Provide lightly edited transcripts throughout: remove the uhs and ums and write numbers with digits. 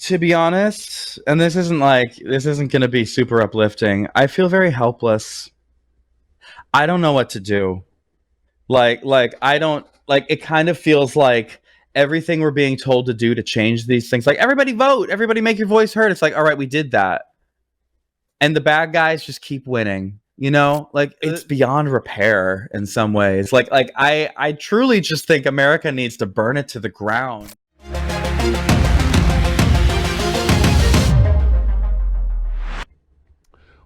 To be honest, and this isn't going to be super uplifting. I feel very helpless. I don't know what to do. I don't like. It kind of feels like everything we're being told to do to change these things. Like everybody vote, everybody make your voice heard. It's like, all right, we did that, and the bad guys just keep winning. You know, like it's beyond repair in some ways. I truly just think America needs to burn it to the ground.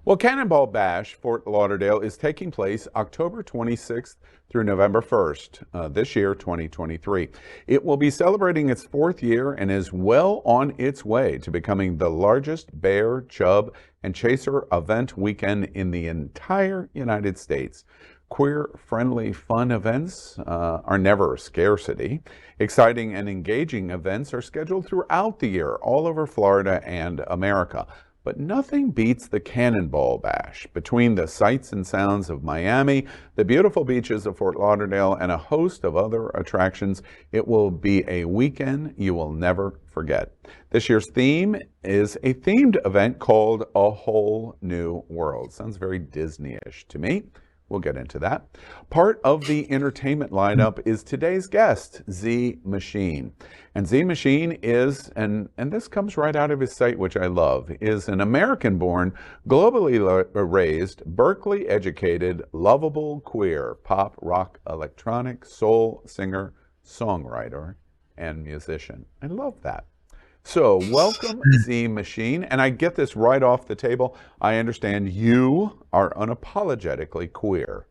Well, Cannonball Bash, Fort Lauderdale, is taking place October 26th through November 1st, this year, 2023. It will be celebrating its 4th year and is well on its way to becoming the largest bear, chub, and chaser event weekend in the entire United States. Queer-friendly fun events are never a scarcity. Exciting and engaging events are scheduled throughout the year, all over Florida and America. But nothing beats the Cannonball Bash. Between the sights and sounds of Miami, the beautiful beaches of Fort Lauderdale, and a host of other attractions, it will be a weekend you will never forget. This year's theme is a themed event called A Whole New World. Sounds very Disney-ish to me. We'll get into that. Part of the entertainment lineup is today's guest, Z Machine. And Z Machine is, and this comes right out of his site, which I love, is an American-born, globally raised, Berkeley-educated, lovable, queer, pop, rock, electronic, soul singer, songwriter, and musician. I love that. So welcome, Z Machine, and I get this right off the table. I understand you are unapologetically queer.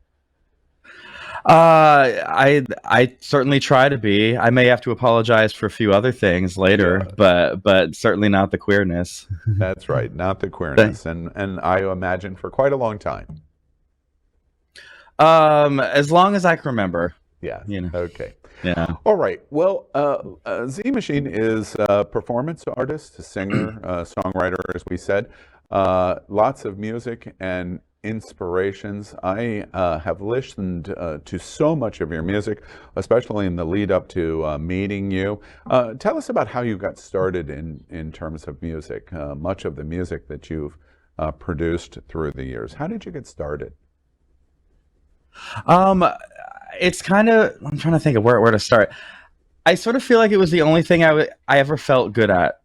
I certainly try to be. I may have to apologize for a few other things later, but certainly not the queerness. That's right, not the queerness, and I imagine for quite a long time. As long as I can remember. Yeah. You know. Okay. Yeah. All right. Well, Z Machine is a performance artist, a singer, songwriter, as we said. Lots of music and inspirations. I have listened to so much of your music, especially in the lead up to meeting you. Tell us about how you got started in terms of music, much of the music that you've produced through the years. How did you get started? It's kind of, I'm trying to think of where to start. I sort of feel like it was the only thing I ever felt good at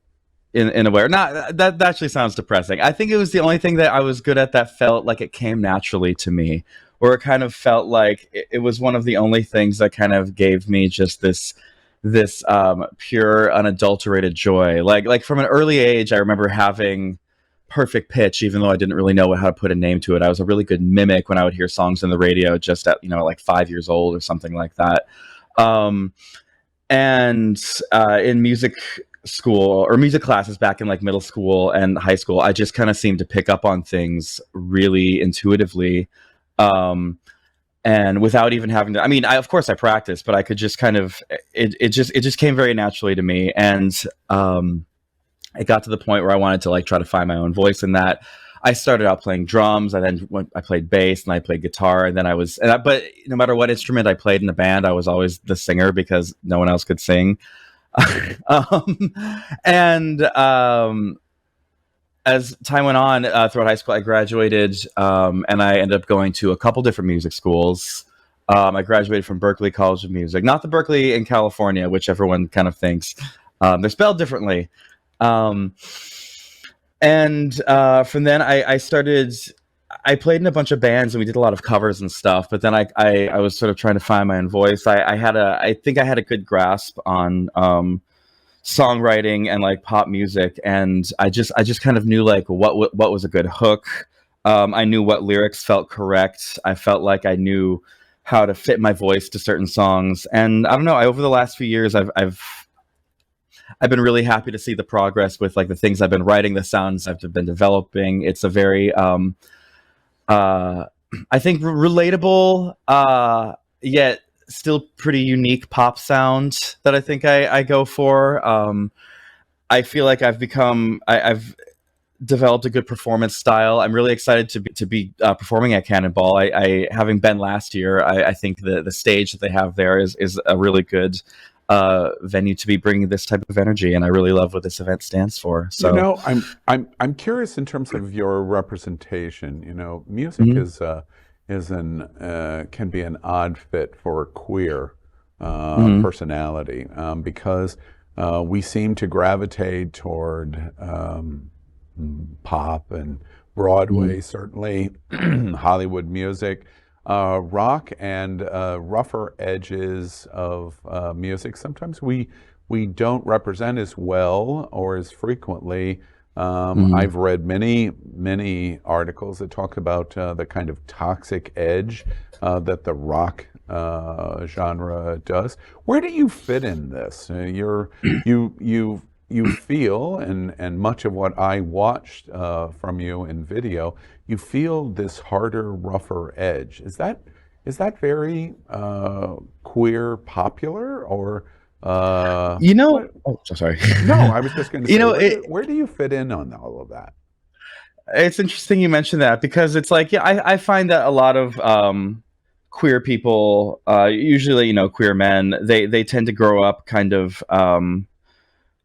in a way. Not that actually sounds depressing. I think it was the only thing that I was good at that felt like it came naturally to me, or it kind of felt like it was one of the only things that kind of gave me just this pure, unadulterated joy. Like from an early age, I remember having perfect pitch, even though I didn't really know how to put a name to it. I was a really good mimic when I would hear songs on the radio just at, like 5 years old or something like that. And in music school or music classes back in like middle school and high school, I just kind of seemed to pick up on things really intuitively. And without even having to, of course I practiced, but I could just kind of, it just came very naturally to me. And, it got to the point where I wanted to like try to find my own voice in that. I started out playing drums, and then I played bass, and I played guitar, and then but no matter what instrument I played in the band, I was always the singer because no one else could sing. And as time went on throughout high school, I graduated, and I ended up going to a couple different music schools. I graduated from Berkeley College of Music, not the Berkeley in California, which everyone kind of thinks. They're spelled differently. From then I played in a bunch of bands, and we did a lot of covers and stuff, but then I was sort of trying to find my own voice. I think I had a good grasp on songwriting and like pop music, and I just kind of knew like what was a good hook. I knew what lyrics felt correct. I felt like I knew how to fit my voice to certain songs, and I don't know, over the last few years I've been really happy to see the progress with like the things I've been writing, the sounds I've been developing. It's a very, I think relatable, yet still pretty unique pop sound that I think I go for. I feel like I've developed a good performance style. I'm really excited to be performing at Cannonball. I having been last year, I think the stage that they have there is a really good venue to be bringing this type of energy, and I really love what this event stands for. So, I'm curious in terms of your representation. Music mhm, can be an odd fit for a queer mhm, personality, because we seem to gravitate toward pop and mhm, Broadway, certainly Hollywood music, rock, and rougher edges of music. Sometimes we don't represent as well or as frequently. mhm. I've read many articles that talk about the kind of toxic edge that the rock genre does. Where do you fit in this? You feel, and much of what I watched from you in video, you feel this harder, rougher edge. Is that very queer popular, or what? Oh, so sorry. No, I was just going to you say, know, where it, do you fit in on all of that? it's interesting you mentioned that, because it's like, yeah, I find that a lot of queer people, usually, queer men, they tend to grow up kind of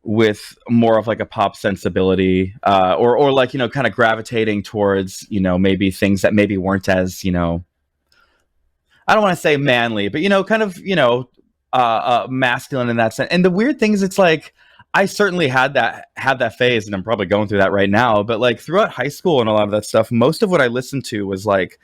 with more of like a pop sensibility, or like, kind of gravitating towards, maybe things that maybe weren't as, I don't want to say manly, but, kind of, masculine in that sense. And the weird thing is, it's like, I certainly had that phase, and I'm probably going through that right now. But like throughout high school and a lot of that stuff, most of what I listened to was like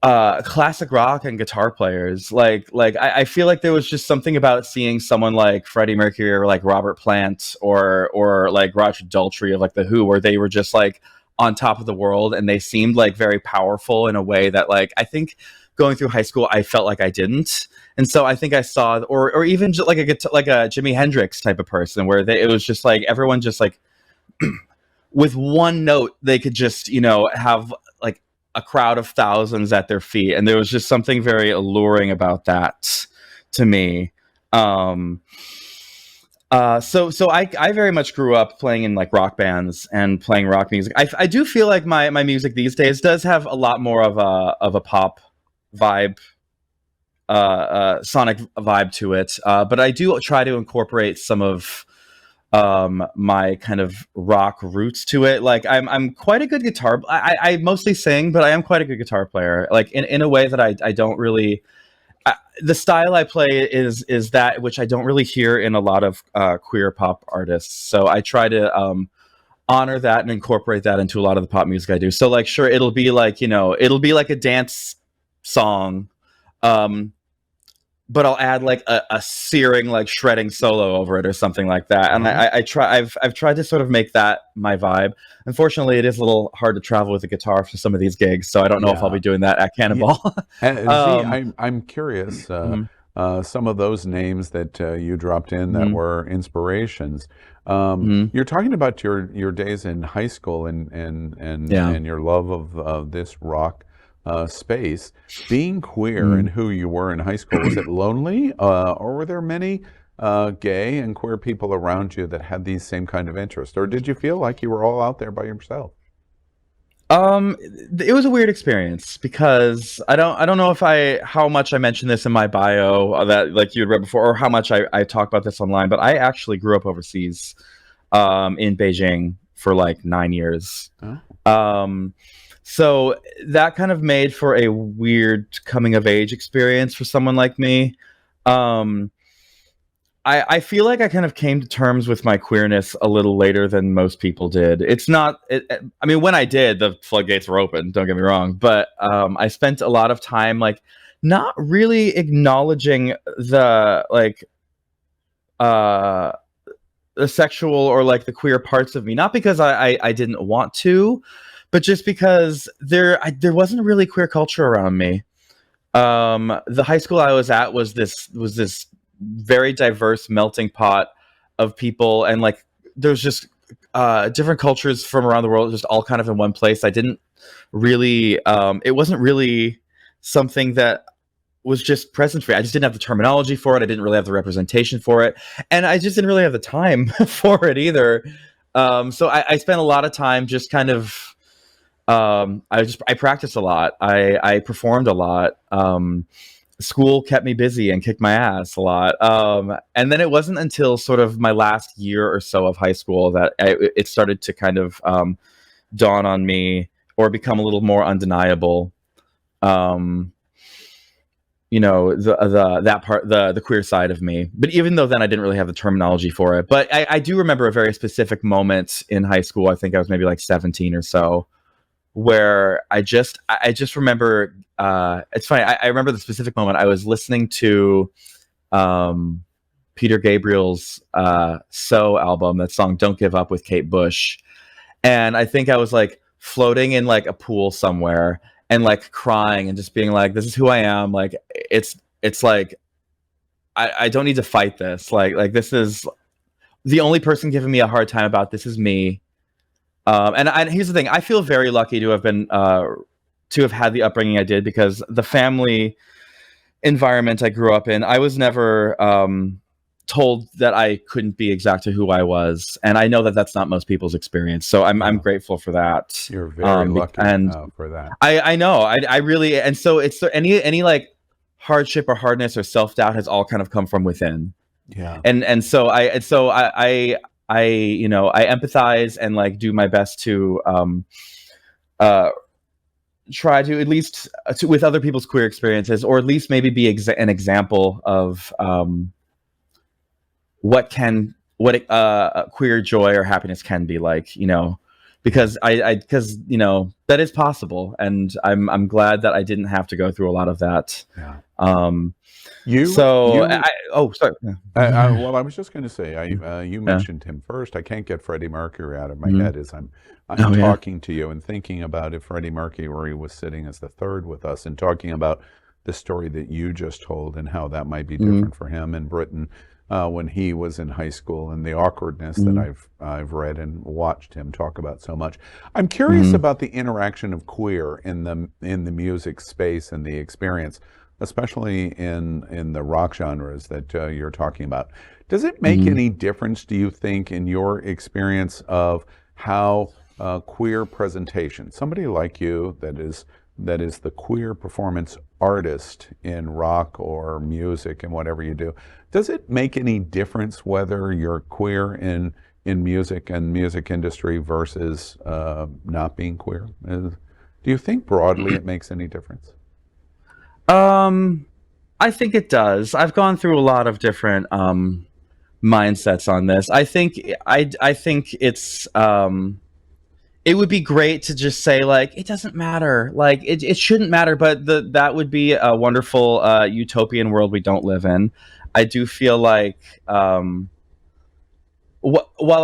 classic rock and guitar players. I feel like there was just something about seeing someone like Freddie Mercury, or like Robert Plant, or like Roger Daltrey of like the Who, where they were just like on top of the world, and they seemed like very powerful in a way that, like, I think going through high school I felt like I didn't. And so I think I saw, or even just like a Jimi Hendrix type of person, where it was just like everyone just like with one note they could just, have like a crowd of thousands at their feet, and there was just something very alluring about that to me. um so I very much grew up playing in like rock bands and playing rock music. I do feel like my music these days does have a lot more of a pop vibe, sonic vibe to it, but I do try to incorporate some of my kind of rock roots to it. Like I'm quite a good guitar. I mostly sing, but I am quite a good guitar player. Like in a way that I don't really. The style I play is that which I don't really hear in a lot of queer pop artists. So I try to honor that and incorporate that into a lot of the pop music I do. So like, sure, it'll be like, it'll be like a dance song. Um, but I'll add like a searing, like shredding solo over it or something like that. And Uh-huh. I've tried to sort of make that my vibe. Unfortunately, it is a little hard to travel with a guitar for some of these gigs, so I don't know if I'll Yeah. be doing that at Yeah. Cannonball. Z, um, I'm curious. mhm, Some of those names that you dropped in that mhm, were inspirations. mhm, You're talking about your days in high school, yeah. and your love of this rock space. Being queer and Mhm. who you were in high school, was it lonely, or were there many gay and queer people around you that had these same kind of interests, or did you feel like you were all out there by yourself? It was a weird experience, because I don't know if how much I mentioned this in my bio, that like you had read before, or how much I talk about this online, but I actually grew up overseas, in Beijing for like 9 years. Oh, Um, so that kind of made for a weird coming of age experience for someone like me. Um, I feel like I kind of came to terms with my queerness a little later than most people did. It's not, I mean, when I did, the floodgates were open, don't get me wrong, but I spent a lot of time like not really acknowledging uh, the sexual or like the queer parts of me, not because I didn't want to, but just because there wasn't really queer culture around me. The high school I was at was this very diverse melting pot of people, and like there's just different cultures from around the world just all kind of in one place. I didn't really it wasn't really something that was just present for me. I just didn't have the terminology for it. I didn't really have the representation for it, and I just didn't really have the time for it either. So I spent a lot of time just kind of I practiced a lot. I performed a lot. school kept me busy and kicked my ass a lot. And then it wasn't until sort of my last year or so of high school that it started to kind of dawn on me or become a little more undeniable. The queer side of me. But even though then I didn't really have the terminology for it. But I do remember a very specific moment in high school. I think I was maybe like 17 or so, where I just remember, it's funny. I remember the specific moment. I was listening to Peter Gabriel's So album, that song "Don't Give Up" with Kate Bush, and I think I was like floating in like a pool somewhere and like crying and just being like, "This is who I am." Like it's like I don't need to fight this. Like this is the only person giving me a hard time about this is me. And here's the thing: I feel very lucky to have been to have had the upbringing I did, because the family environment I grew up in, I was never told that I couldn't be exactly who I was, and I know that that's not most people's experience. So I'm grateful for that. You're very lucky for that. I know. I really, and so it's any like hardship or hardness or self doubt has all kind of come from within. Yeah. And so I empathize and like do my best to try to at least with other people's queer experiences, or at least maybe be an example of what queer joy or happiness can be like, because because that is possible, and I'm glad that I didn't have to go through a lot of that. Yeah. Sorry. Well, I was just going to say, you mentioned him first. I can't get Freddie Mercury out of my head as I'm talking to you and thinking about if Freddie Mercury was sitting as the third with us and talking about the story that you just told and how that might be different for him in Britain when he was in high school, and the awkwardness that I've read and watched him talk about so much. I'm curious about the interaction of queer in the music space and the experience, especially in the rock genres that you're talking about. Does it make any difference, do you think, in your experience of how queer presentation, somebody like you that is the queer performance artist in rock or music and whatever you do, does it make any difference whether you're queer in music and music industry versus not being queer? Do you think broadly it makes any difference? I think it does. I've gone through a lot of different mindsets on this. I think it's it would be great to just say like it doesn't matter, like it shouldn't matter, but that would be a wonderful utopian world we don't live in. I do feel like while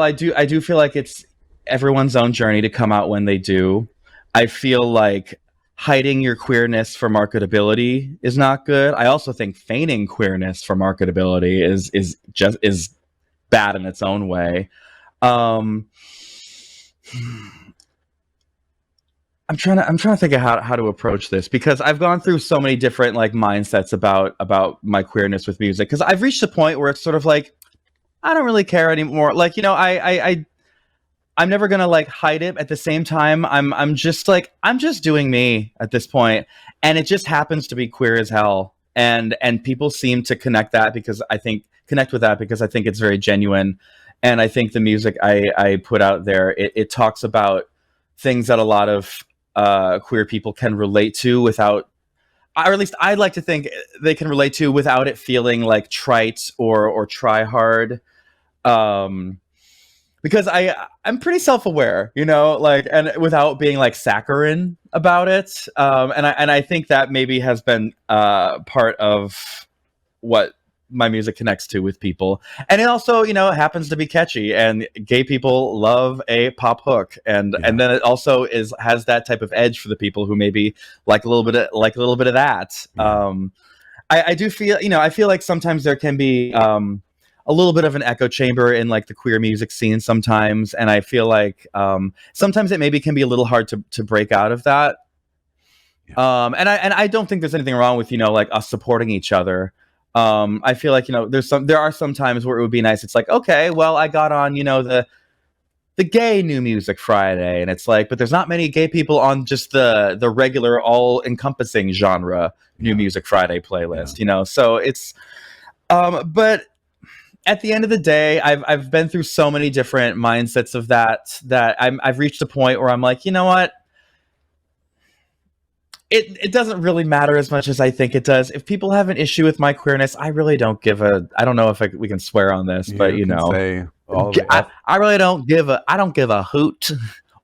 I do feel like it's everyone's own journey to come out when they do. I feel like hiding your queerness for marketability is not good. I also think feigning queerness for marketability is bad in its own way. I'm trying to think of how to approach this, because I've gone through so many different like mindsets about my queerness with music, because I've reached a point where it's sort of like I don't really care anymore. Like, I'm never gonna like hide it. At the same time, I'm just doing me at this point, and it just happens to be queer as hell. And people seem to connect with that because I think it's very genuine, and I think the music I put out there it talks about things that a lot of queer people can relate to without, or at least I'd like to think they can relate to without it feeling like trite or try hard. Because I'm pretty self-aware, and without being like saccharine about it. And I think that maybe has been part of what my music connects to with people. And it also, happens to be catchy, and gay people love a pop hook. And then it also has that type of edge for the people who maybe like a little bit of that. I do feel, I feel like sometimes there can be a little bit of an echo chamber in like the queer music scene sometimes, and I feel like sometimes it maybe can be a little hard to break out of that. And I don't think there's anything wrong with like us supporting each other. I feel like there are some times where it would be nice. It's like, okay, well, I got on the the gay New Music Friday, and it's like, but there's not many gay people on just the regular all encompassing genre New Music Friday playlist, you know. So it's but at the end of the day, I've been through so many different mindsets of that I've reached a point where I'm like, you know what, it doesn't really matter as much as I think it does. If people have an issue with my queerness, I really don't give a. I don't know if we can swear on this, but you know, say I really don't give a. I don't give a hoot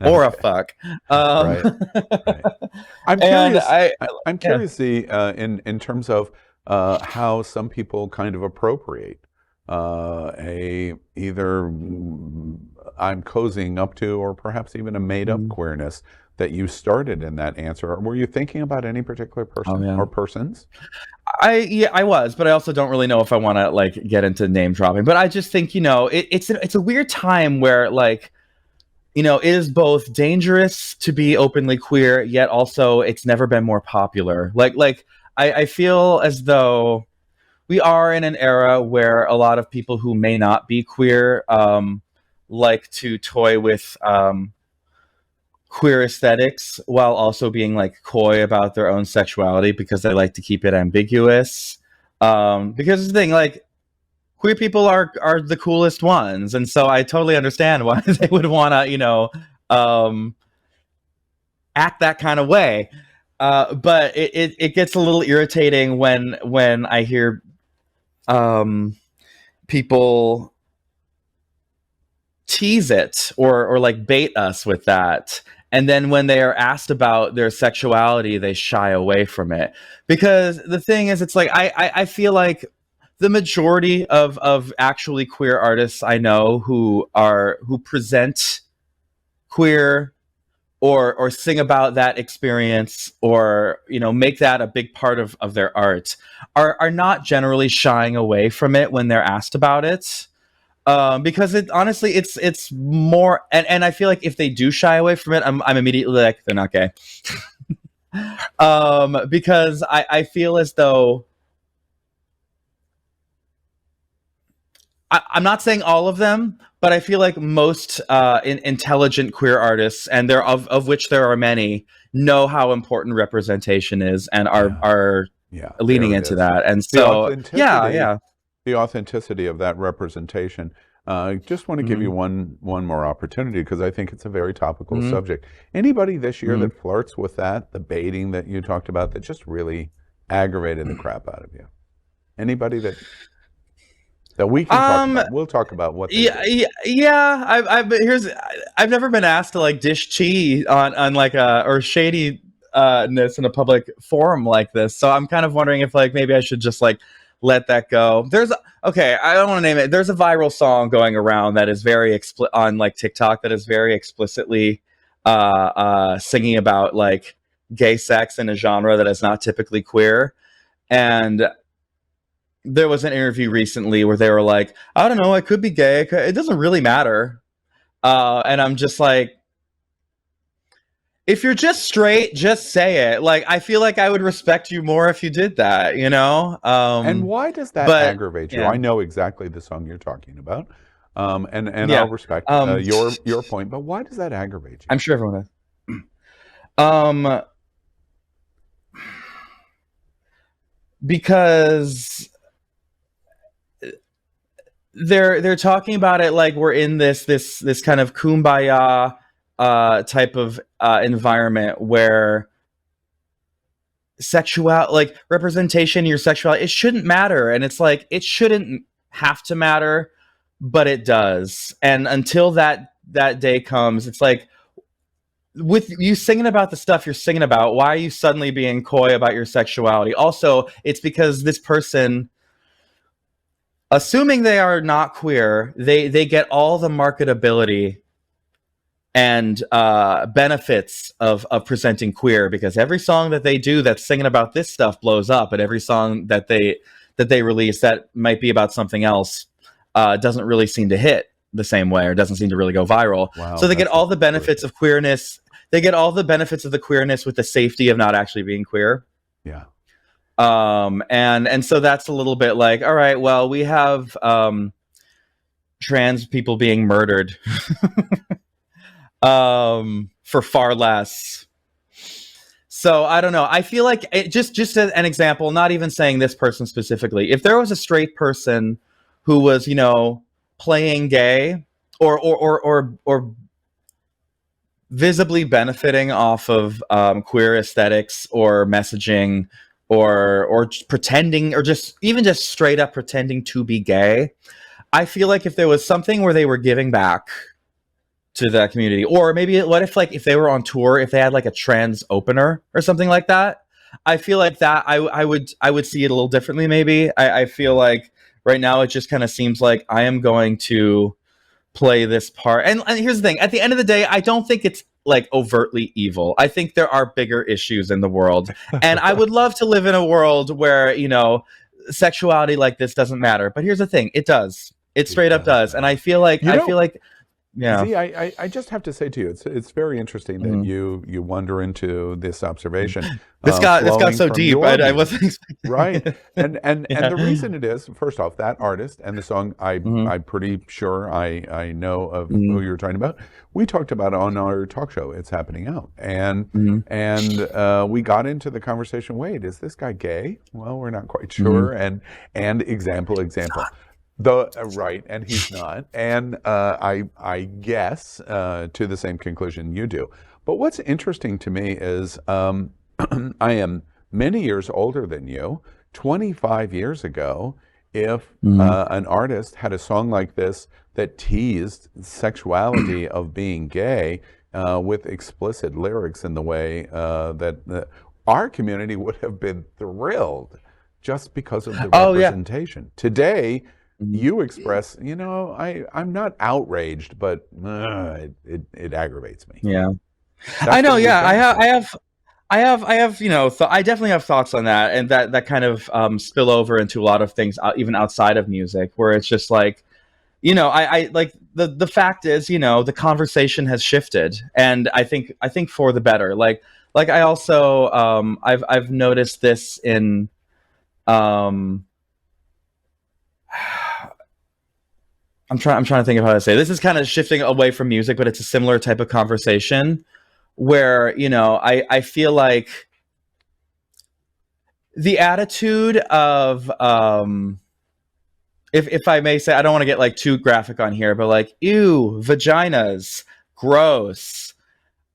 or a fuck. Right. I'm curious. I'm curious, in terms of how some people kind of appropriate either I'm cozying up to, or perhaps even a made up queerness that you started in that answer. Were you thinking about any particular person or persons? I was, but I also don't really know if I want to like get into name dropping. But I just think, you know, it's a weird time where, like, you know, it is both dangerous to be openly queer, yet also it's never been more popular. Like I feel as though we are in an era where a lot of people who may not be queer like to toy with queer aesthetics while also being like coy about their own sexuality because they like to keep it ambiguous. Because the thing, like, queer people are the coolest ones, and so I totally understand why they would want to, you know, act that kind of way. But it gets a little irritating when I hear people tease it or like bait us with that, and then when they are asked about their sexuality, they shy away from it. Because the thing is, it's like I feel like the majority of actually queer artists I know who present queer or sing about that experience, or, you know, make that a big part of their art, are not generally shying away from it when they're asked about it. Because it honestly, it's more, and I feel like if they do shy away from it, I'm immediately like, they're not gay. Because I feel as though I'm not saying all of them, but I feel like most intelligent queer artists, and there of which there are many, know how important representation is, and are leaning into that. And so the authenticity of that representation. I just want to give you one more opportunity, because I think it's a very topical subject. Anybody this year that flirts with that, the baiting that you talked about, that just really aggravated the crap out of you? Anybody that we can talk about? We'll talk about what they did. I've never been asked to like dish tea on like or shadiness in a public forum like this, so I'm kind of wondering if like maybe I should just like let that go. I don't want to name it. There's a viral song going around that is very on like TikTok, that is very explicitly singing about like gay sex in a genre that is not typically queer. And there was an interview recently where they were like, I don't know, I could be gay. It doesn't really matter. And I'm just like, if you're just straight, just say it. Like, I feel like I would respect you more if you did that, you know? And why does that aggravate you? I know exactly the song you're talking about. And I'll respect your point, but why does that aggravate you? I'm sure everyone does. Because they're talking about it like we're in this kind of kumbaya type of environment where like representation, your sexuality, it shouldn't matter. And it's like, it shouldn't have to matter, but it does. And until that day comes, it's like, with you singing about the stuff you're singing about, why are you suddenly being coy about your sexuality? Also, it's because this person, assuming they are not queer, they get all the marketability and benefits of presenting queer, because every song that they do that's singing about this stuff blows up, and every song that they release that might be about something else doesn't really seem to hit the same way, or doesn't seem to really go viral. Wow, so they get all the benefits of queerness. They get all the benefits of the queerness with the safety of not actually being queer. Yeah. And so that's a little bit like, all right, well, we have trans people being murdered for far less. So I don't know. I feel like just as an example, not even saying this person specifically. If there was a straight person who was, playing gay or visibly benefiting off of queer aesthetics or messaging or pretending or just straight up pretending to be gay, I feel like if there was something where they were giving back to that community, or maybe what if if they were on tour, if they had like a trans opener or something like that, I feel like that I would see it a little differently. Maybe I feel like right now it just kind of seems like I am going to play this part. And here's the thing: at the end of the day, I don't think it's like overtly evil. I think there are bigger issues in the world, and I would love to live in a world where sexuality like this doesn't matter. But here's the thing: it does. It straight up does, and I feel like yeah. See, I just have to say to you, it's very interesting that you wander into this observation. This got so deep. I wasn't expecting. Right, and the reason it is, first off, that artist and the song, I'm pretty sure I know of who you're talking about. We talked about it on our talk show. It's Happening Out, and we got into the conversation. Wait, is this guy gay? Well, we're not quite sure. And example. Right, and he's not, and I guess to the same conclusion you do. But what's interesting to me is I am many years older than you. 25 years ago, if an artist had a song like this that teased sexuality of being gay with explicit lyrics in the way that our community would have been thrilled just because of the representation. Today, you express, I'm not outraged, but it aggravates me. Yeah, I know. Yeah, I have, I definitely have thoughts on that, and that kind of spill over into a lot of things, even outside of music, where it's just like, I like the fact is, the conversation has shifted, and I think for the better. Like I also, I've noticed this in, I'm trying to think of how to say this. Is kind of shifting away from music, but it's a similar type of conversation where I feel like the attitude of if I may say, I don't want to get like too graphic on here, but like, ew, vaginas, gross,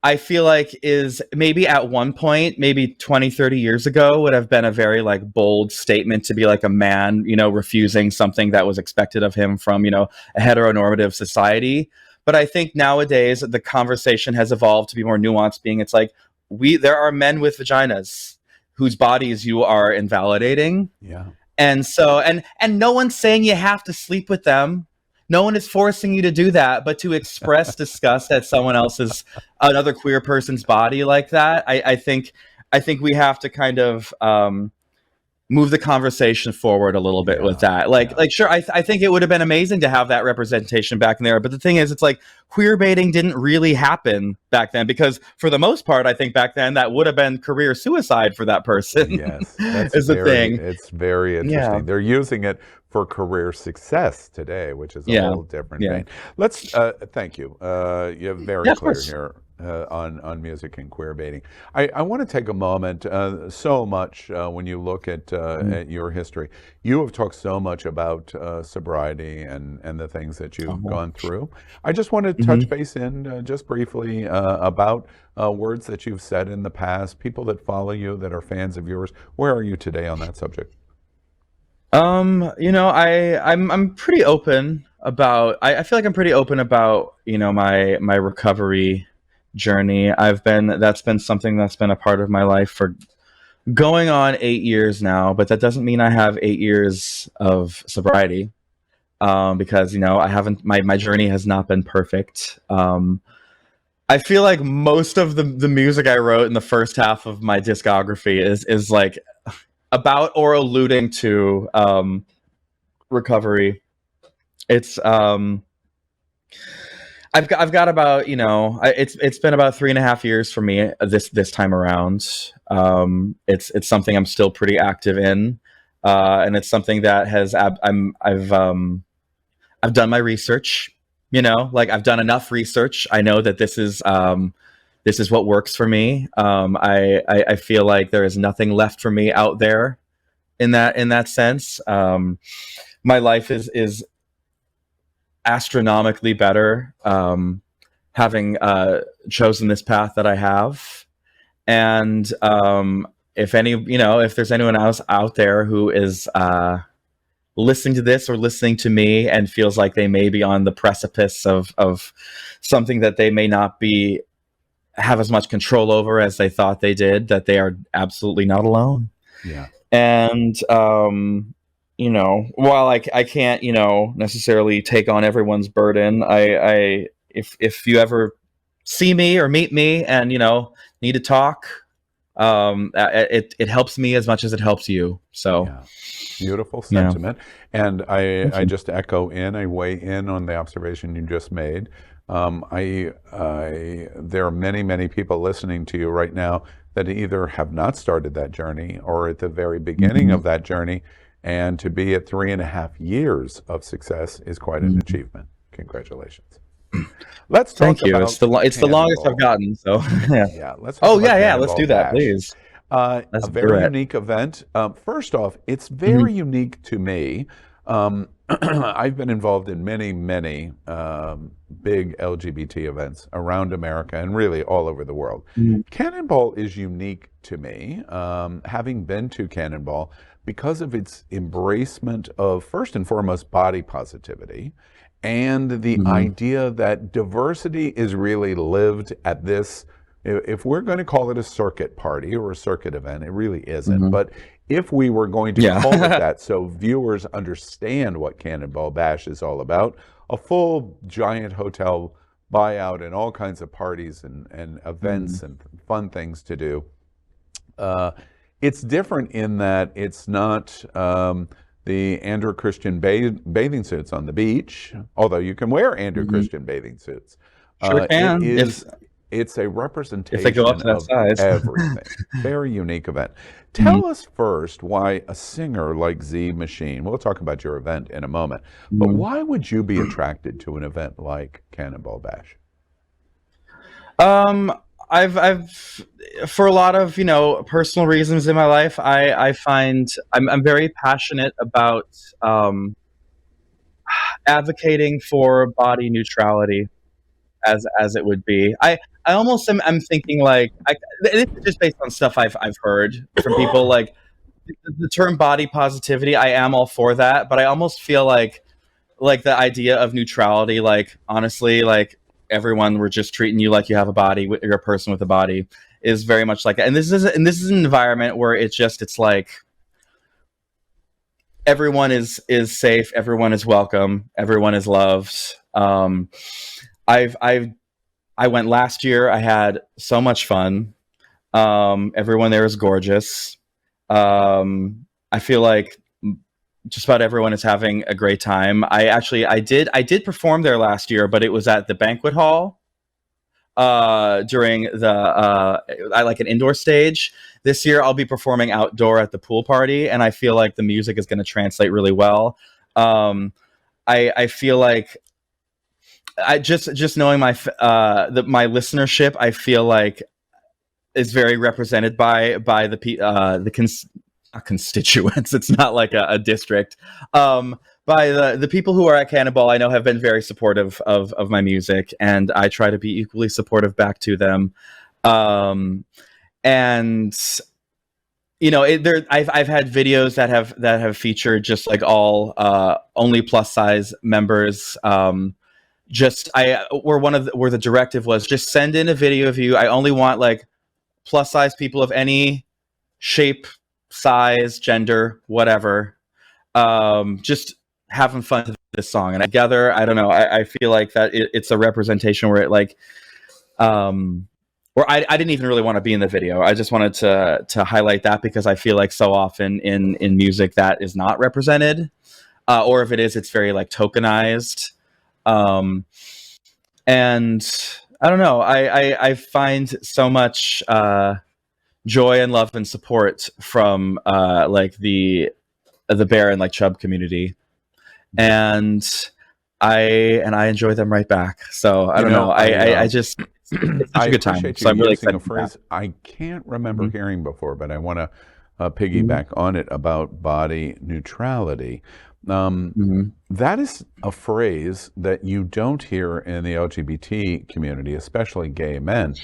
I feel like is maybe at one point, maybe 20, 30 years ago, would have been a very like bold statement to be like a man, refusing something that was expected of him from, a heteronormative society. But I think nowadays the conversation has evolved to be more nuanced, being it's like there are men with vaginas whose bodies you are invalidating. Yeah. And so, and no one's saying you have to sleep with them. No one is forcing you to do that, but to express disgust at another queer person's body like that, I think we have to kind of move the conversation forward a little bit with that. Like sure, I think it would have been amazing to have that representation back in there. But the thing is, it's like queer baiting didn't really happen back then, because for the most part, I think back then that would have been career suicide for that person. Yes, that's is the thing. It's very interesting. Yeah. They're using it for career success today, which is a whole different thing. Let's thank you. You're very clear here on music and queer baiting. I want to take a moment. So much when you look at your history, you have talked so much about sobriety and the things that you've gone through. I just want to touch base in just briefly about words that you've said in the past, people that follow you, that are fans of yours. Where are you today on that subject? I'm pretty open about, I feel like I'm pretty open about, my recovery journey. That's been something that's been a part of my life for going on 8 years now, but that doesn't mean I have 8 years of sobriety, because, I haven't, my journey has not been perfect. I feel like most of the music I wrote in the first half of my discography is like about or alluding to recovery. It's I've got about it's been about 3.5 years for me this time around. It's something I'm still pretty active in, and it's something that has I've done my research. You know, like I've done enough research. I know that this is what works for me. I feel like there is nothing left for me out there in that sense. My life is astronomically better, having chosen this path that I have. And if any, you know, if there's anyone else out there who is listening to this or listening to me and feels like they may be on the precipice of something that they may not be have as much control over as they thought they did, that they are absolutely not alone. Yeah. And you know, while I can't, you know, necessarily take on everyone's burden, I if you ever see me or meet me and, you know, need to talk, it helps me as much as it helps you. So Yeah. Beautiful sentiment. Yeah. And I just echo in, I weigh in on the observation you just made. There are many, many people listening to you right now that either have not started that journey or at the very beginning of that journey. And to be at 3.5 years of success is quite an achievement. Congratulations. Let's talk Thank you. about It's the longest I've gotten. So yeah. Yeah. Let's talk about yeah. Cannonball Let's do that, Bash. please. A very unique event. First off, it's very unique to me. I've been involved in many, many big LGBT events around America and really all over the world. Cannonball is unique to me, having been to Cannonball, because of its embracement of, first and foremost, body positivity and the idea that diversity is really lived at this. If we're going to call it a circuit party or a circuit event, it really isn't. But if we were going to call it that, so viewers understand what Cannonball Bash is all about, a full giant hotel buyout and all kinds of parties and events and fun things to do. It's different in that it's not the Andrew Christian bathing suits on the beach, although you can wear Andrew Christian bathing suits. Sure can. It's a representation if they go up to that of size. everything. Very unique event. Tell us first why a singer like Z Machine, we'll talk about your event in a moment, but why would you be attracted to an event like Cannonball Bash? I've for a lot of, you know, personal reasons in my life, I find I'm very passionate about advocating for body neutrality, as it would be. I almost I'm thinking like this is just based on stuff I've heard from people, like the term body positivity. I am all for that, but I almost feel like the idea of neutrality, like honestly, like everyone, we're just treating you like you have a body, you're a person with a body, is very much like that. And this is an environment where it's like everyone is safe, everyone is welcome, everyone is loved. I went last year. I had so much fun. Everyone there is gorgeous. I feel like just about everyone is having a great time. I did perform there last year, but it was at the banquet hall during the I like an indoor stage. This year I'll be performing outdoor at the pool party, and I feel like the music is going to translate really well. I feel like I just knowing my my listenership, I feel like is very represented by the constituents. It's not like a district. By the people who are at Cannonball, I know have been very supportive of my music, and I try to be equally supportive back to them. And you know, I've had videos that have featured just like all only plus size members. Where the directive was just send in a video of you. I only want like plus size people of any shape, size, gender, whatever. Just having fun to this song, and together, I don't know. I feel like that it's a representation where it like, where I didn't even really want to be in the video. I just wanted to highlight that because I feel like so often in music that is not represented, or if it is, it's very like tokenized. And I don't know. I find so much joy and love and support from like the Bear and like Chub community, and I enjoy them right back. So I don't know. I just it's such I a good time. appreciate So you I'm really using a excited for that. phrase I can't remember Mhm. hearing before, but I want to Mhm. piggyback on it about body neutrality. Um, Mhm. that is a phrase that you don't hear in the LGBT community, especially gay men.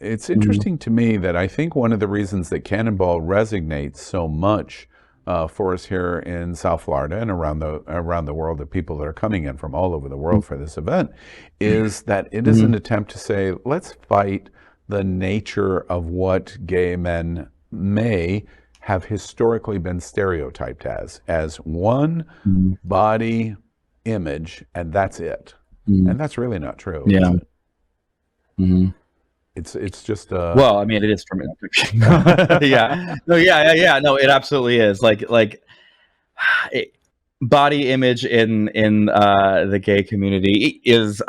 It's Mhm. interesting to me that I think one of the reasons that Cannonball resonates so much for us here in South Florida and around the world, the people that are coming in from all over the world for this event, is that it is an Mhm. attempt to say, let's fight the nature of what gay men may have historically been stereotyped as one Mhm. body image, and that's it. Mhm. And that's really not true, is Yeah. it? Mhm. It's just Well, I mean, it is for me. Yeah. No, yeah. No, it absolutely is. It, body image in the gay community is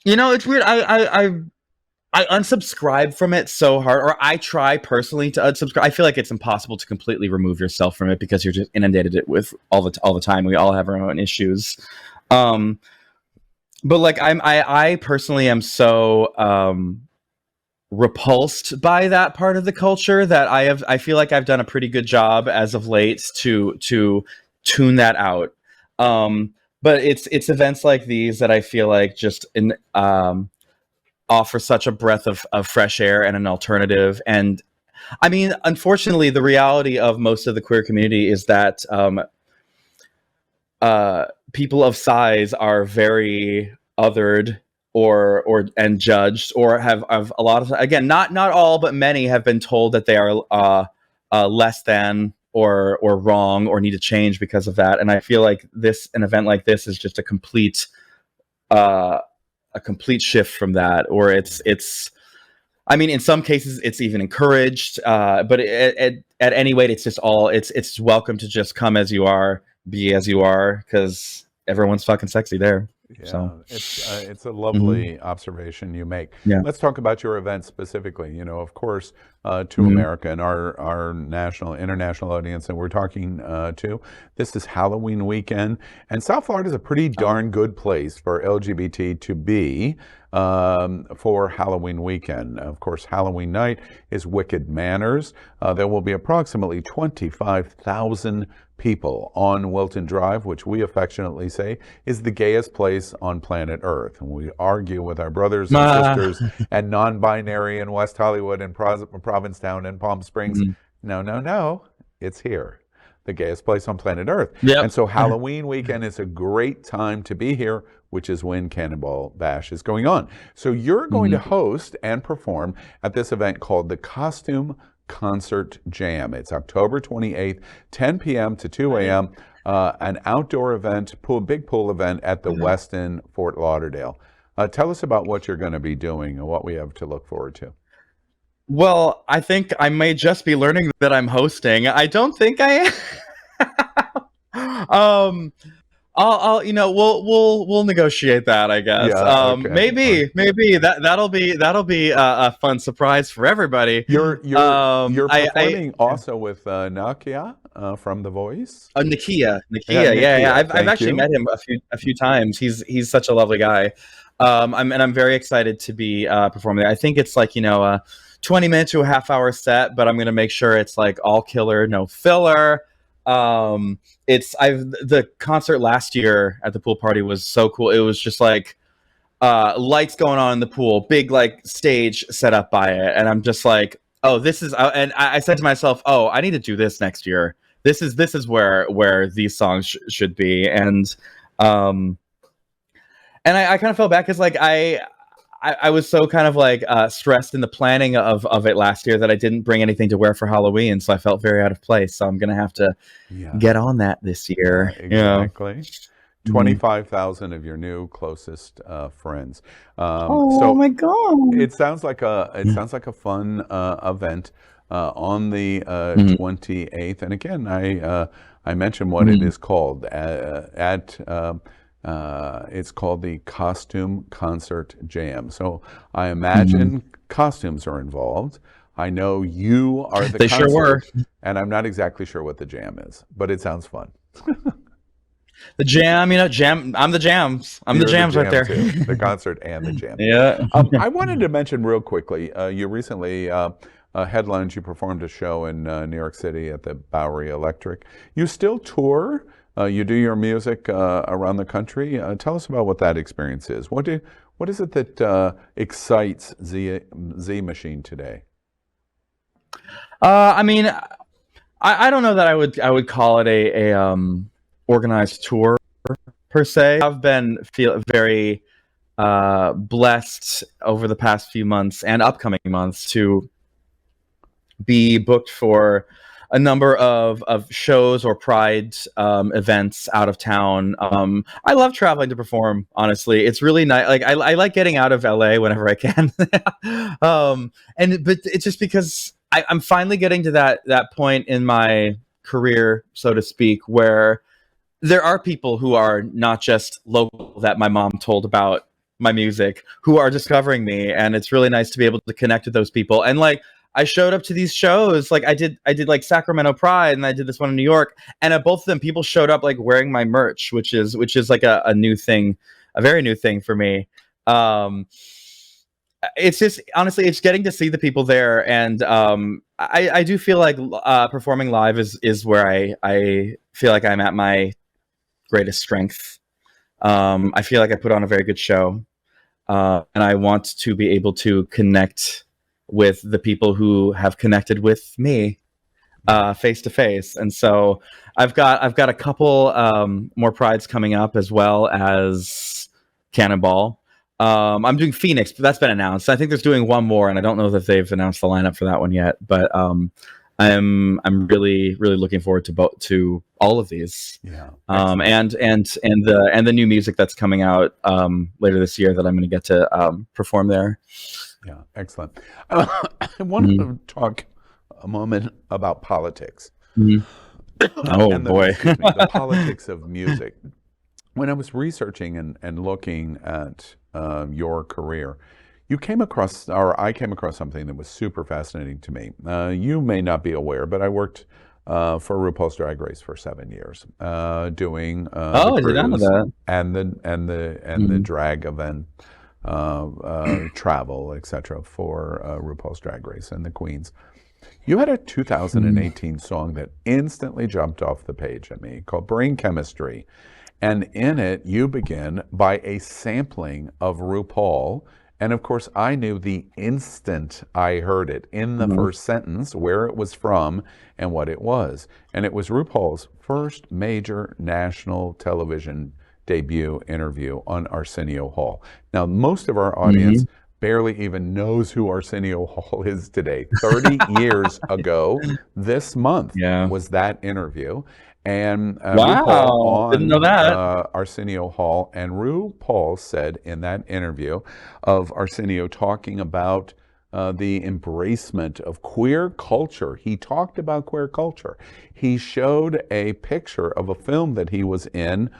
it's weird. I unsubscribe from it so hard, or I try personally to unsubscribe. I feel like it's impossible to completely remove yourself from it because you're just inundated it with all the time. We all have our own issues. Um, but like I personally am so repulsed by that part of the culture that I feel like I've done a pretty good job as of late to tune that out. But it's events like these that I feel like just offer such a breath of fresh air and an alternative. And I mean, unfortunately, the reality of most of the queer community is that people of size are very othered or and judged, or have a lot of, again, not all but many have been told that they are less than or wrong or need to change because of that. And I feel like an event like this is just uh, a complete shift from that, or it's I mean, in some cases, it's even encouraged. But at any rate, it's just it's welcome to just come as you are, be as you are, because everyone's fucking sexy there. Yeah, So, it's a mhm. lovely observation you make. Yeah. Let's talk about your event specifically. Of course, to Mhm. America and our international audience that we're talking to, this is Halloween weekend, and South Florida is a pretty darn good place for LGBT to be for Halloween weekend. Of course, Halloween night is Wicked Manners. There will be approximately 25,000 people on Wilton Drive, which we affectionately say is the gayest place on planet Earth. And we argue with our brothers and Ah. sisters and non-binary in West Hollywood and Provincetown and Palm Springs. Mhm. No, no, no. It's here, the gayest place on planet Earth. And Yep. so Halloween weekend is a great time to be here, which is when Cannonball Bash is going on. So you're going to Mhm. host and perform at this event called the Costume Concert Jam. It's October 28th, 10 p.m. to 2 a.m., an outdoor event, big pool event at the Westin Fort Lauderdale. Tell us about what you're going to be doing and what we have to look forward to. Well, I think I may just be learning that I'm hosting. I don't think I am. We'll negotiate that, I guess. Yeah, okay, fine. Maybe that'll be a fun surprise for everybody. You're I performing also with Nakia from The Voice. Nakia, yeah. Nakia, I've thank actually you. met him a few times. He's such a lovely guy. I'm very excited to be performing there. I think it's like 20 minute to a half hour set, but I'm gonna make sure it's like all killer, no filler. It's I've the concert last year at the pool party was so cool. It was just like lights going on in the pool, big like stage set up by it, and I'm just like, oh, this is. And I said to myself, oh, I need to do this next year. This is where these songs should be, um, and I kind of felt bad because like I was so kind of like stressed in the planning of it last year that I didn't bring anything to wear for Halloween, so I felt very out of place. So I'm gonna have to Yeah, get on that this yeah, year. Yeah. exactly. Mhm. 25,000 of your new closest friends. Oh So my god. it sounds like a fun event on the Mhm. 28th. And again, I mentioned what it Mhm. is called it's called the Costume Concert Jam. So I Mhm. imagine costumes are involved. I know you are the They sure were. concert, and I'm not exactly sure what the jam is, but it sounds fun. The jam, jam. I'm the jams. I'm the You're jams right jam there. too. The concert and the jam. Yeah. I wanted to mention real quickly, you recently headlined, you performed a show in New York City at the Bowery Electric. You still tour. You do your music around the country. Tell us about what that experience is. What is it that excites Z Machine today? I mean, I don't know that I would call it a organized tour per se. I've been very blessed over the past few months and upcoming months to be booked for a number of shows or Pride events out of town. I love traveling to perform, honestly. It's really nice. Like I like getting out of LA whenever I can. But it's just because I'm finally getting to that point in my career, so to speak, where there are people who are not just local that my mom told about my music who are discovering me, and it's really nice to be able to connect with those people. And like I showed up to these shows, like I did like Sacramento Pride, and I did this one in New York, and at both of them people showed up like wearing my merch, which is like a new thing, a very new thing for me. It's just honestly, it's getting to see the people there, and I do feel like performing live is where I feel like I'm at my greatest strength. I feel like I put on a very good show, and I want to be able to connect with the people who have connected with me face to face. And so I've got a couple more prides coming up, as well as Cannonball. I'm doing Phoenix, but that's been announced. I think there's doing one more, and I don't know that they've announced the lineup for that one yet. But I'm really looking forward to all of these. Yeah. And the new music that's coming out later this year that I'm going to get to perform there. Yeah, excellent. I want to talk a moment about politics. Oh boy, the politics of music. When I was researching and looking at your career, I came across something that was super fascinating to me. You may not be aware, but I worked for RuPaul's Drag Race for 7 years, doing the I did not know cruise that. and the drag event. Travel, etc., for RuPaul's Drag Race and the Queens. You had a 2018 song that instantly jumped off the page at me called Brain Chemistry. And in it, you begin by a sampling of RuPaul. And of course, I knew the instant I heard it in the first sentence where it was from and what it was. And it was RuPaul's first major national television debut interview on Arsenio Hall. Now, most of our audience barely even knows who Arsenio Hall is today. 30 years ago, this month was that interview. And RuPaul didn't know that. Arsenio Hall, and RuPaul said in that interview of Arsenio talking about the embracement of queer culture. He talked about queer culture. He showed a picture of a film that he was in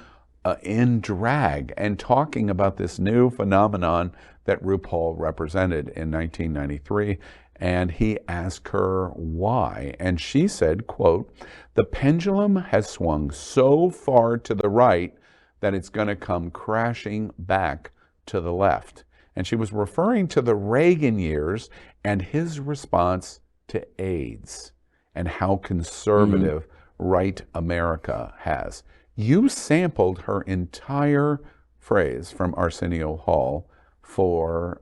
drag, and talking about this new phenomenon that RuPaul represented in 1993. And he asked her why. And she said, quote, "The pendulum has swung so far to the right that it's going to come crashing back to the left." And she was referring to the Reagan years and his response to AIDS and how conservative right America has. You sampled her entire phrase from Arsenio Hall for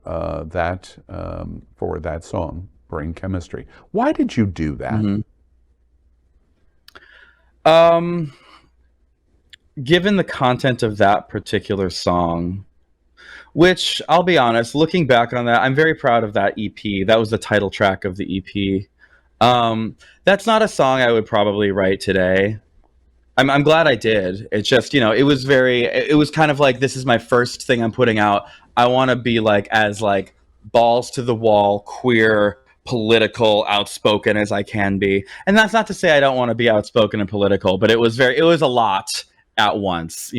that song, Brain Chemistry. Why did you do that? Given the content of that particular song, which I'll be honest, looking back on that, I'm very proud of that EP. That was the title track of the EP. That's not a song I would probably write today. I'm glad I did. It's just, it was kind of like, this is my first thing I'm putting out. I want to be like as like balls to the wall, queer, political, outspoken as I can be. And that's not to say I don't want to be outspoken and political, but it was a lot at once,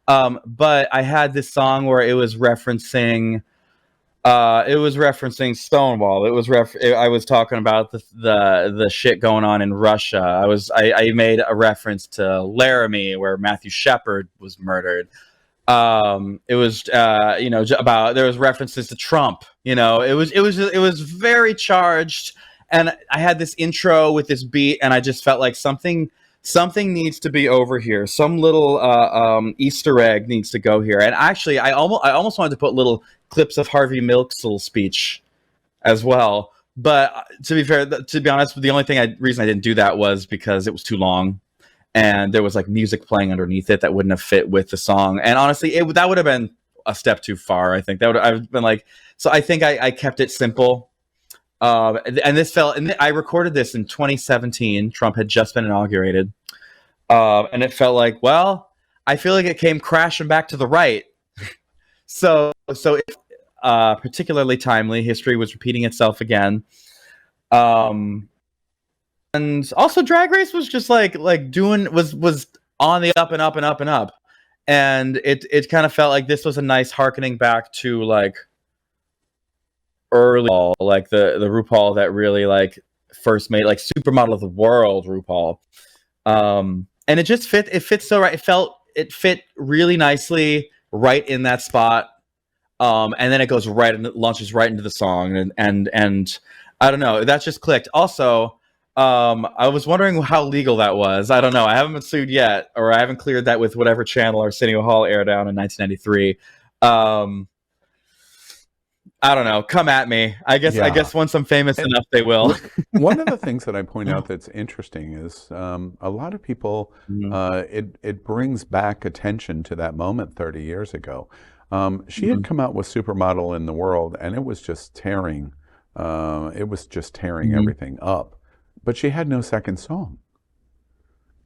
But I had this song where it was referencing It was referencing Stonewall. It was I was talking about the shit going on in Russia. I made a reference to Laramie, where Matthew Shepard was murdered. It was about, there was references to Trump. It was very charged, and I had this intro with this beat, and I just felt like something needs to be over here. Some little Easter egg needs to go here. And actually, I almost wanted to put little clips of Harvey Milk's little speech as well. But to be honest, the only reason I didn't do that was because it was too long, and there was like music playing underneath it that wouldn't have fit with the song. And honestly, that would have been a step too far. I think that would I've been like, so I think I kept it simple. And I recorded this in 2017. Trump had just been inaugurated. And it felt like, well, I feel like it came crashing back to the right. so if, particularly timely, history was repeating itself again. And also Drag Race was just like doing was on the up and up and up and up. And it kind of felt like this was a nice harkening back to like early, like the RuPaul that really like first made like Supermodel of the World RuPaul. And it just fits so right. It fit really nicely right in that spot. And then it goes right and launches right into the song, and I don't know, that just clicked. Also, I was wondering how legal that was. I don't know. I haven't been sued yet, or I haven't cleared that with whatever channel Arsenio Hall aired out in 1993. I don't know. Come at me. I guess once I'm famous enough, they will. One of the things that I point out that's interesting is a lot of people, it brings back attention to that moment 30 years ago. She had come out with Supermodel in the World, and it was just tearing everything up. But she had no second song.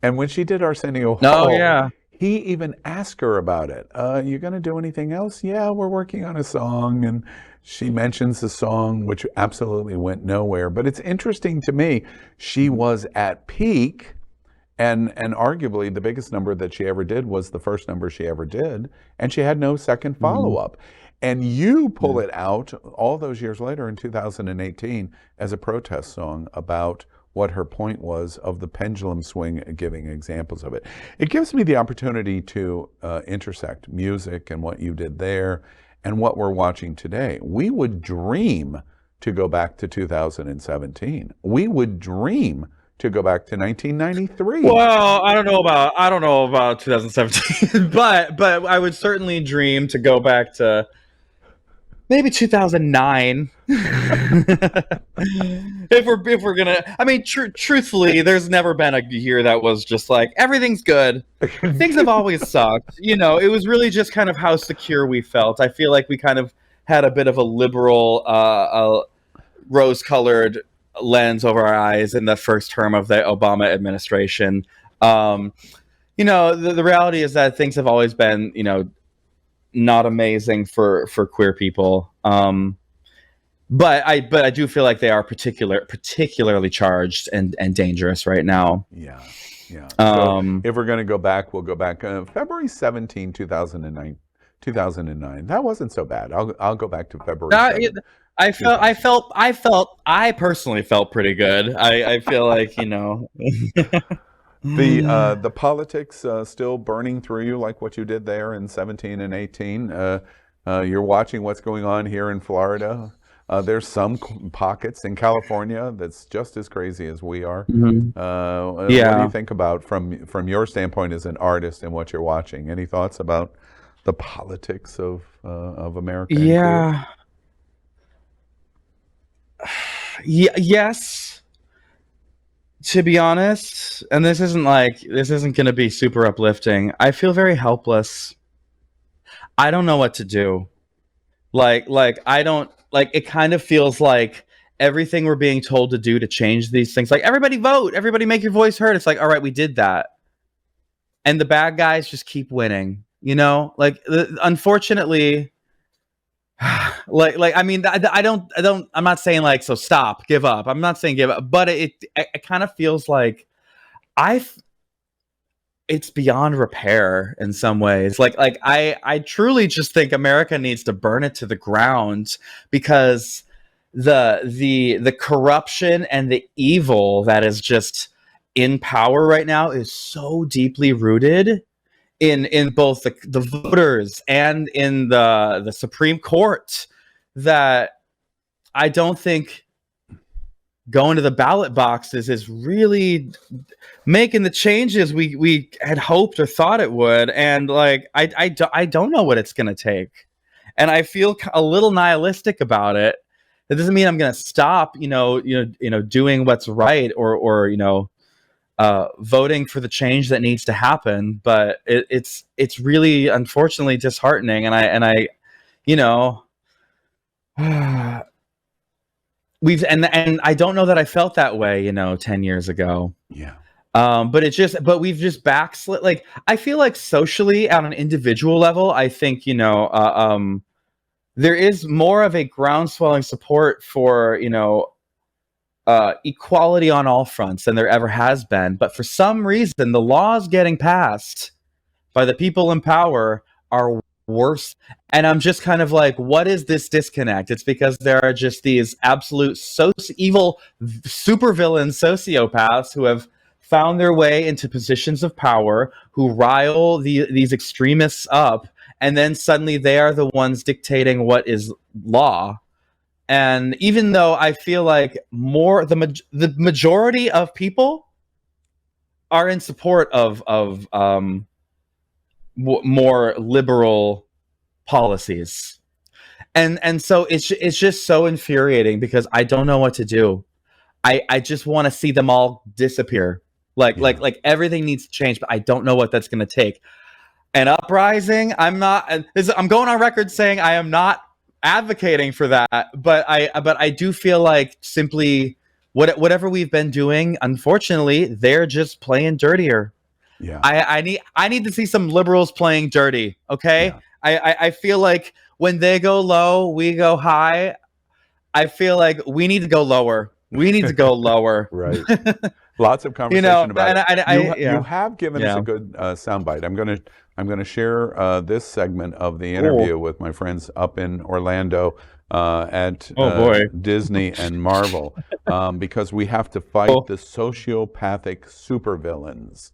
And when she did Arsenio Hall, he even asked her about it. You going to do anything else? Yeah, we're working on a song. And she mentions the song, which absolutely went nowhere. But it's interesting to me, she was at peak, and arguably the biggest number that she ever did was the first number she ever did, and she had no second follow-up. And you pull it out all those years later in 2018 as a protest song about what her point was of the pendulum swing, giving examples of it. It gives me the opportunity to intersect music and what you did there and what we're watching today. We would dream to go back to 2017. We would dream to go back to 1993. Well, I don't know about 2017, but I would certainly dream to go back to maybe 2009. if we're gonna, I mean, truthfully, there's never been a year that was just like everything's good. Things have always sucked. It was really just kind of how secure we felt. I feel like we kind of had a bit of a liberal, rose-colored lens over our eyes in the first term of the Obama administration. The reality is that things have always been, not amazing for queer people. But I do feel like they are particularly charged and dangerous right now. Yeah. So if we're going to go back, we'll go back February 17, 2009. That wasn't so bad. I'll go back to February. I personally felt pretty good. I feel like, the politics still burning through you like what you did there in 17 and 18. You're watching what's going on here in Florida. There's some pockets in California that's just as crazy as we are. What do you think about from your standpoint as an artist and what you're watching? Any thoughts about the politics of America? Yes, to be honest, and this isn't going to be super uplifting. I feel very helpless. I don't know what to do. It kind of feels like everything we're being told to do to change these things, like everybody vote, everybody make your voice heard. It's like, all right, we did that, and the bad guys just keep winning. Unfortunately. I mean, I'm not saying like, so stop, give up. I'm not saying give up, but it kind of feels like it's beyond repair in some ways. Like I truly just think America needs to burn it to the ground, because the corruption and the evil that is just in power right now is so deeply rooted in both the voters and in the Supreme Court, that I don't think going to the ballot boxes is really making the changes we had hoped or thought it would. And like I don't know what it's going to take, and I feel a little nihilistic about it. That doesn't mean I'm going to stop doing what's right, or voting for the change that needs to happen, but it's really unfortunately disheartening. And I you know we've and I don't know that I felt that way 10 years ago. Yeah. But we've just backslid. Like, I feel like socially, on an individual level, I think there is more of a groundswelling support for equality on all fronts than there ever has been. But for some reason, the laws getting passed by the people in power are worse. And I'm just kind of like, what is this disconnect? It's because there are just these absolute evil supervillain sociopaths who have found their way into positions of power, who rile these extremists up, and then suddenly they are the ones dictating what is law. And even though I feel like the majority of people are in support of more liberal policies, and so it's just so infuriating, because I don't know what to do. I just want to see them all disappear. Like everything needs to change, but I don't know what that's going to take. An uprising, I'm going on record saying I am not advocating for that, but I do feel like simply whatever we've been doing, unfortunately, they're just playing dirtier. Yeah. I need to see some liberals playing dirty. Okay. Yeah. I feel like when they go low, we go high. I feel like we need to go lower. We need to go lower. Right. Lots of conversation about it. You have given us a good soundbite. I'm gonna share this segment of the interview with my friends up in Orlando at Disney and Marvel, because we have to fight the sociopathic supervillains.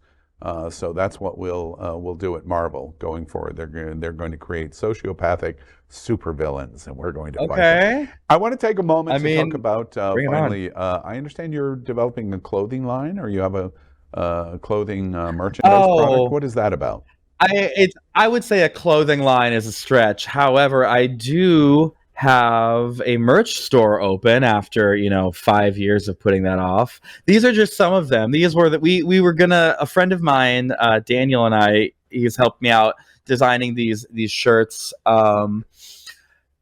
So that's what we'll do at Marvel going forward. They're going to create sociopathic supervillains, and we're going to fight them. I want to take a moment to talk about finally. I understand you're developing a clothing line, or you have a clothing merchandise product. What is that about? I would say a clothing line is a stretch. However, I do have a merch store open after 5 years of putting that off. These are just some of them. These were that we were gonna, a friend of mine, Daniel, and he's helped me out designing these shirts,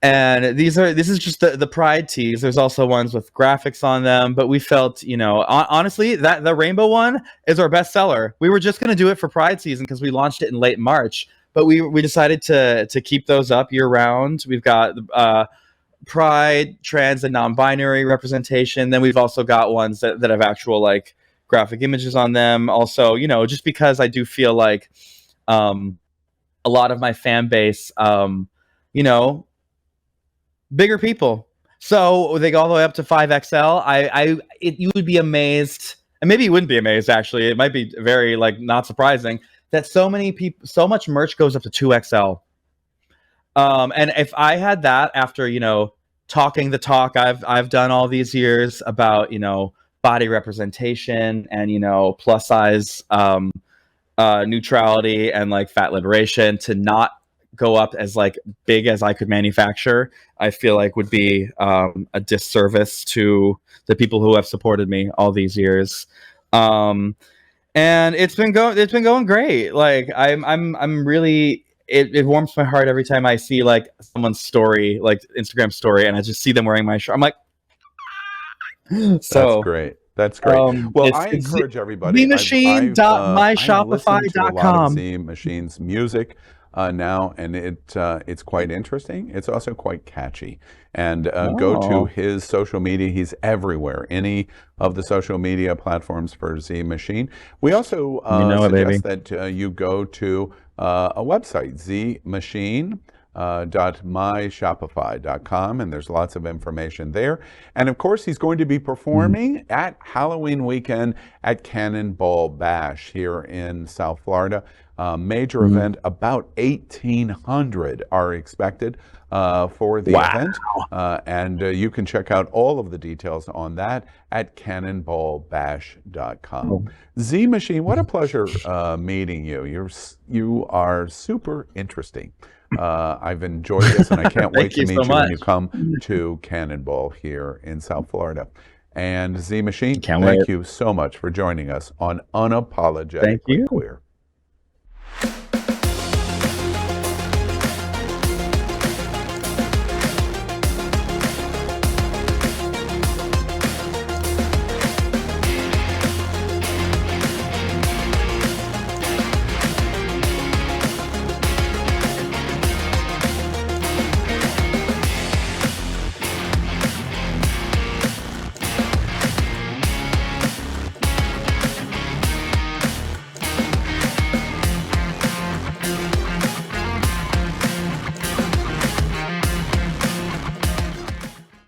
and this is just the Pride tees. There's also ones with graphics on them, but we felt honestly that the rainbow one is our best seller. We were just gonna do it for Pride season because we launched it in late March. But we decided to keep those up year round. We've got Pride, trans, and non-binary representation. Then we've also got ones that have actual like graphic images on them. Also, just because I do feel like a lot of my fan base, bigger people. So they go all the way up to 5XL. You would be amazed, and maybe you wouldn't be amazed. Actually, it might be very not surprising that so much merch goes up to 2XL. And if I had that after, talking the talk I've done all these years about, body representation and, plus size neutrality and fat liberation, to not go up as big as I could manufacture, I feel like would be a disservice to the people who have supported me all these years. And it's been going great. I'm really, it warms my heart every time I see someone's story, Instagram story, and I just see them wearing my shirt. I'm like, so That's great. Well, I encourage everybody. ZMachine.myshopify.com. Z Machine's music. now, and it's quite interesting. It's also quite catchy. And go to Oh, his social media. He's everywhere, any of the social media platforms for Z Machine. We also you know it, baby. suggest that you go to a website, zmachine.myshopify.com, and there's lots of information there. And of course, he's going to be Mm. performing at Halloween weekend at Cannonball Bash here in South Florida. Major Mm. event, about 1,800 are expected for the Wow. event. And you can check out all of the details on that at cannonballbash.com. Z Machine, what a pleasure meeting you. You are super interesting. I've enjoyed this, and I can't wait Thank to you so meet you when much. you come to Cannonball here in South Florida. And Z Machine, Can't wait. thank you so much for joining us on Thank Unapologetically you. Queer.